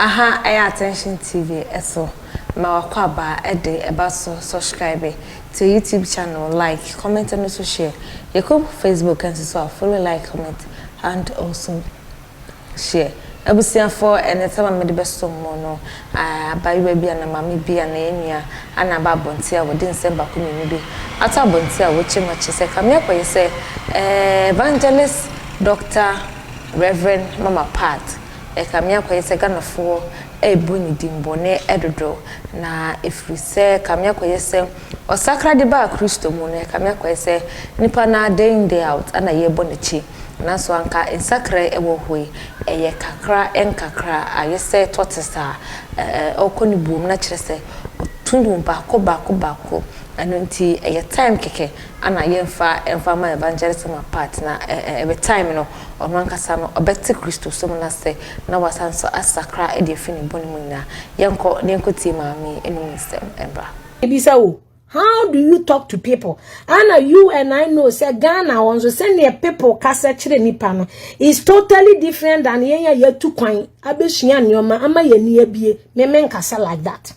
Aha, I attention TV eso. Ma wakwaba ede ebaso subscribe to YouTube channel, like, comment and also share. You come Facebook and so follow, like, comment and also share. Ebusia for and etama me the best no. Abayi baby and mama bi and enua ana ba bontia we din semba ko me bi. Ata bontia we chi machi se kam yakwa say evangelist Dr. Reverend Mama Pat kamia kwa yese ganafo ebuni dimbone edodo na if we say kamia kwa yese o sakra de ba Kristo mu ne kamia kwa yese nipa na day in day out ana ye bonechi na so anka insakra ewo hoi eye kakra enkakra ayese totisa okoni buum na kyerese tundu bako anunti eye time keke ana yemfa ma evangelist ma partner every time no onankasa no obeti Kristo so na se na wasanso asakra e de fini bonimu na yenko ti maami enu nsem embra ebisa wo. How do you talk to people? Anna, you and I know, say Ghana wants to send your people kasa chire nipa no. It's totally different than ye tu kwan. Abeshia nyoma ama ye ni ebie. Me kasa like that.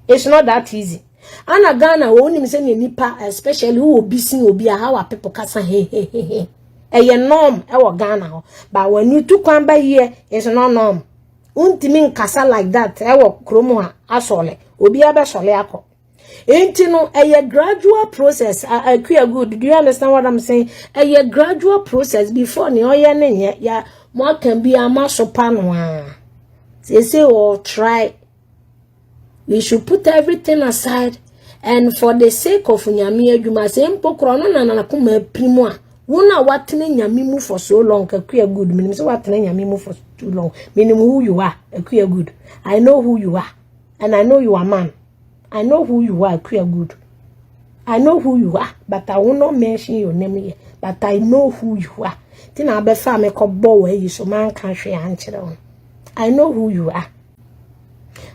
It's not that easy. Anna Ghana woni me send nipa, especially who obi how our people kasa he. Eye norm e Ghana ho. But when you tu kwan ba here, it's not norm. Untimi kasa like that e wo kromo ha asole. Obi abesole akọ. No, a gradual process. I good. Do you understand what I'm saying? A gradual process before ni ya more can be a maso panwa. They say or try. We should put everything aside, and for the sake of nyami you must say mpokro na kuma primo a wona watene nyami mu for so long. Akuya good. Meaning so watene nyami mu for too long. Meaning who you are. Akuya good. I know who you are, and I know you are man. I know who you are, queer good. I know who you are, but I will not mention your name here. But I know who you are. Then I'll be found a couple where you so man can't share answer. I know who you are.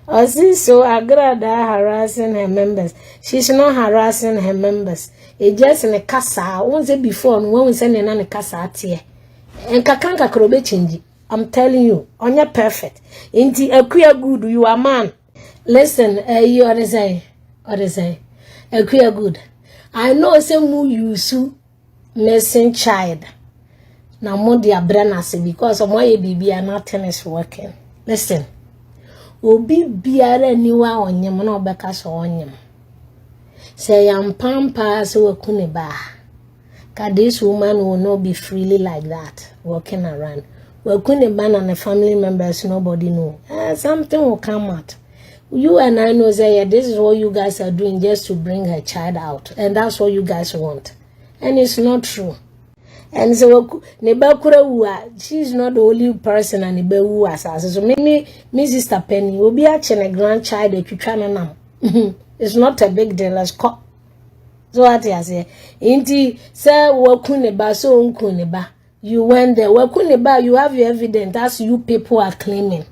I see so Agradaa harassing her members. She's not harassing her members. It's just in a casa. Once before, when we send in a casa here. And kakanka krobe change. I'm telling you, on your perfect. Inti a queer good, you are man. Listen, you are say, a queer good. I know some mu yusu missing child. Now more dear Brenna because of my baby and nothing is working. Listen, obi biara niwa onyem na obeka so onyem. Say am pampa so wakuniba. Cause this woman will not be freely like that walking around. Wakuniba and the family members nobody know. Something will come out. You and I know that yeah, this is what you guys are doing just to bring her child out. And that's what you guys want. And it's not true. And so, she's not the only person and so maybe me sister Penny will be actually a grandchild that you try now. It's not a big deal. Let's call. So what I say? Inti say wakuneba so unkuneba. You went there. Wakuneba, you have your evidence. That's you people are claiming.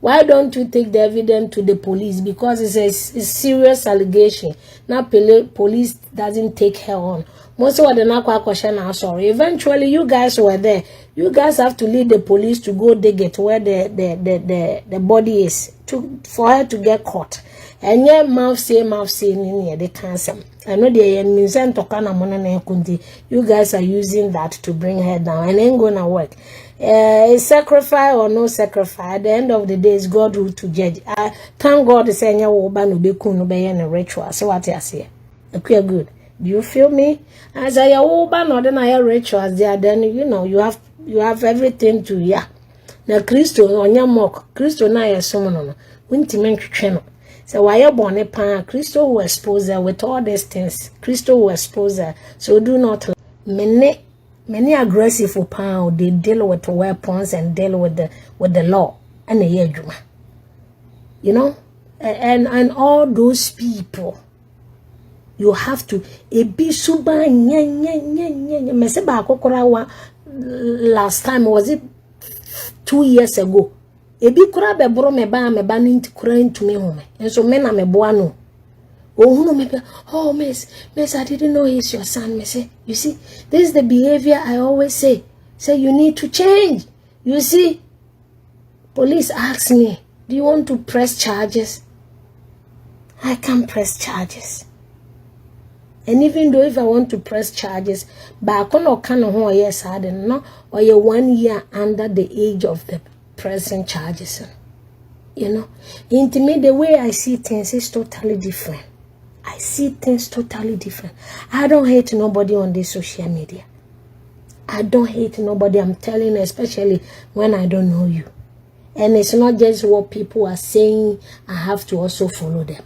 Why don't you take the evidence to the police? Because it's a serious allegation. Now police doesn't take her on. Most of the question are sorry. Eventually, you guys were there. You guys have to lead the police to go dig it where the body is for her to get caught. And yeah, mouth say in here they cancel. I know they you guys are using that to bring her down and ain't gonna work. Sacrifice or no sacrifice, at the end of the day, it's God who to judge. Thank God is saying no be a ritual. So what I say? Okay, good. Do you feel me? As I no then I rituals there, then you have everything to Now Christo on your mock, Christo na ya someone wintimen channel. So why you born a pan, Christo will expose her with all these things. Christo will expose her. So do not many aggressive for pound, they deal with weapons and deal with the law and the yejuma. You know? And all those people, you have to be suba last time was it 2 years ago. Ebi kura be bro me ba ninti kura into me home. And so men am boano. Oh, miss, I didn't know he's your son. Me say, you see, this is the behavior I always say. Say you need to change. You see, police ask me, Do you want to press charges? I can't press charges. And even though if I want to press charges, but I cannot yes, I don't know, or you're 1 year under the age of the pressing charges. You know, into me, the way I see things is totally different. I see things totally different. I don't hate nobody on this social media. I don't hate nobody. I'm telling you, especially when I don't know you. And it's not just what people are saying. I have to also follow them.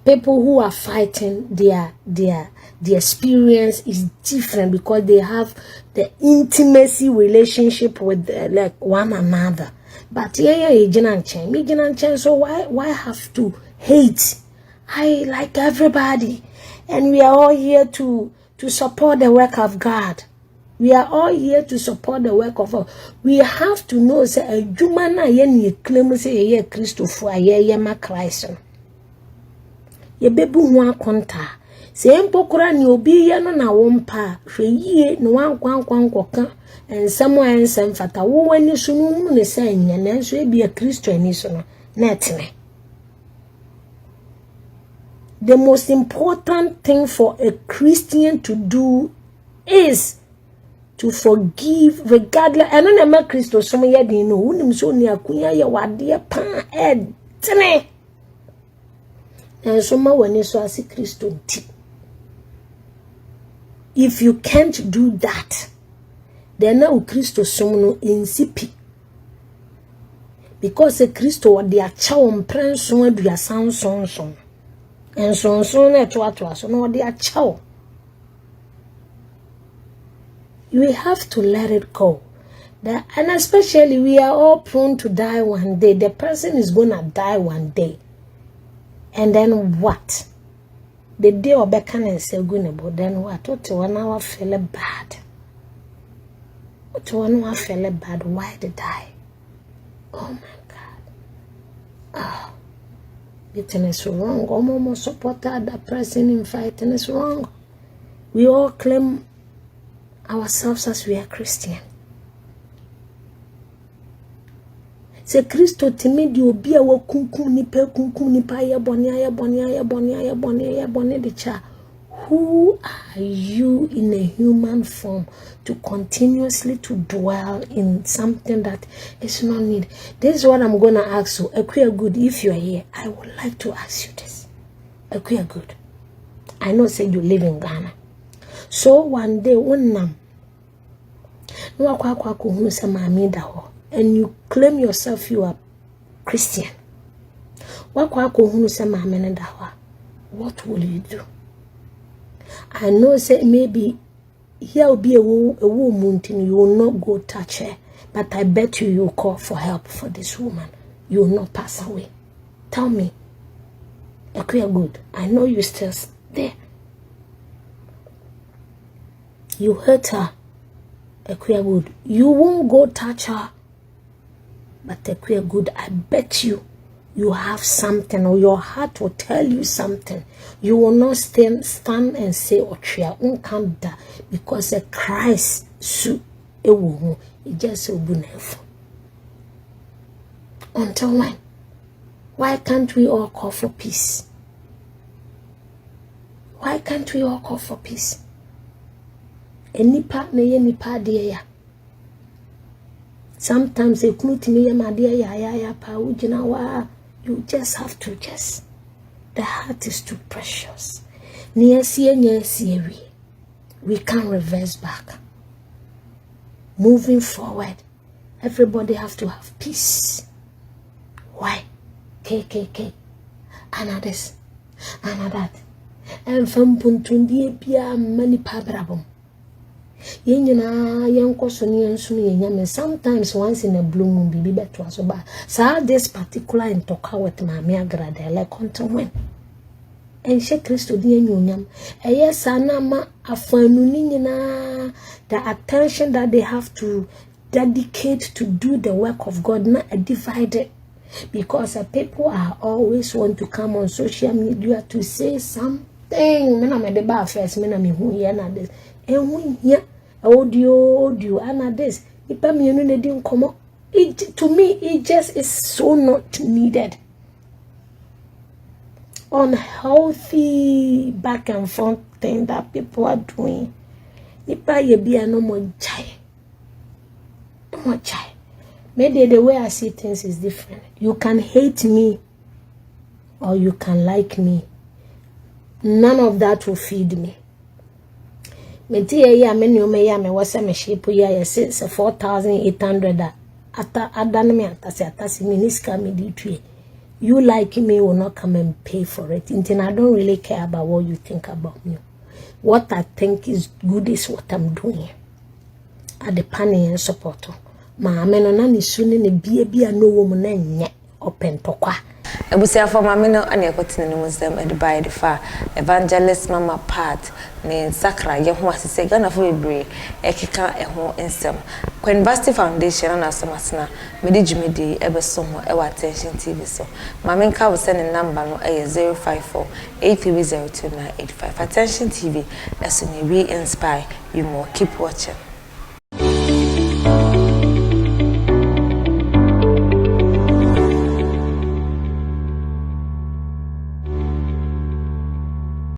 People who are fighting, the experience is different because they have the intimacy relationship with like one another. But so why have to hate? I like everybody, and we are all here to support the work of God. We are all here to support the work of God. We have to know say a human ye claim say ye Christopher ye ma Christ. Ye bebu ho akonta. Se empokora ni obi ye no na wompa hwe yie no wankwankwonka ensamo ensem fata wo wani so no ne say nya nanso e bia Christo ani so no na etene. The most important thing for a Christian to do is to forgive regardless. I don't know Christo some ye dey no unim so ni akunya ye wade pa etene. And so ma wani so asi Christo nti. If you can't do that, then now Christo some no insipi. Because a Christo what they are chow prenso adua sanson. And so na to so no they are chow. We have to let it go. And especially we are all prone to die one day. The person is gonna die one day. And then what? The day of beckon and say good, then what? What to 1 hour feel bad? What to 1 hour feel bad? Why did I? Oh my God. Oh, it is wrong. Almost support that person in fighting is wrong. We all claim ourselves as we are Christian. Se Christo timidi obi a wakunkum nipa ya boni de cha. Who are you in a human form to continuously to dwell in something that is not needed? This is what I'm going to ask you. Akuya Good, if you are here, I would like to ask you this. Akuya Good, I know say you live in Ghana. So one day, and you claim yourself you are Christian. What will you do? I know say maybe here will be a woman you will not go touch her, but I bet you will call for help for this woman. You will not pass away. Tell me, Akuya Good, I know you still there. You hurt her, Akuya Good. You won't go touch her. But Akuya Good, I bet you have something, or your heart will tell you something. You will not stand and say, Ochia, because a Christ su ewu it just will be never. Until when? Why can't we all call for peace? Why can't we all call for peace? Any part na ye ni pa de ya. Sometimes you just have to the heart is too precious. We can't reverse back. Moving forward, everybody have to have peace. Why? KKK. Another that. And from Puntundi Pia many pabrabum. Sometimes once in a blue moon be better so bad. So this particular in talk with my Agradaa like until when and she Christo di nyam yes anama afanunina the attention that they have to dedicate to do the work of God not divided because people are always want to come on social media to say something. Me na me de ba first me na me hu here na this audio and this ipa mienu na di nkomo to me, it just is so not needed. Unhealthy back and forth thing that people are doing. Nipa ye be no more chai. No more chai. Maybe the way I see things is different. You can hate me or you can like me. None of that will feed me. Me tia ya me ni me ya me wasa me shape ya ya 4,800 after adan me atasi me niska me di tue. You like me will not come and pay for it. Until I don't really care about what you think about me. What I think is good is what I'm doing. At the panny and support. Ma ameno na ni suni ni bia no woman na nye open tokwa. Ebusia for mama no ane ekotine no Muslim e Dubai de fa evangelist mama part ne sakra ye ho asese Ghana fo bebre ekeka e ho ensem Kwa University Foundation na asomasena me di jumedi ebeso ho e wa Attention TV so mama nka wo se ne number no e 05483028985 Attention TV eso ne we inspire you more keep watching.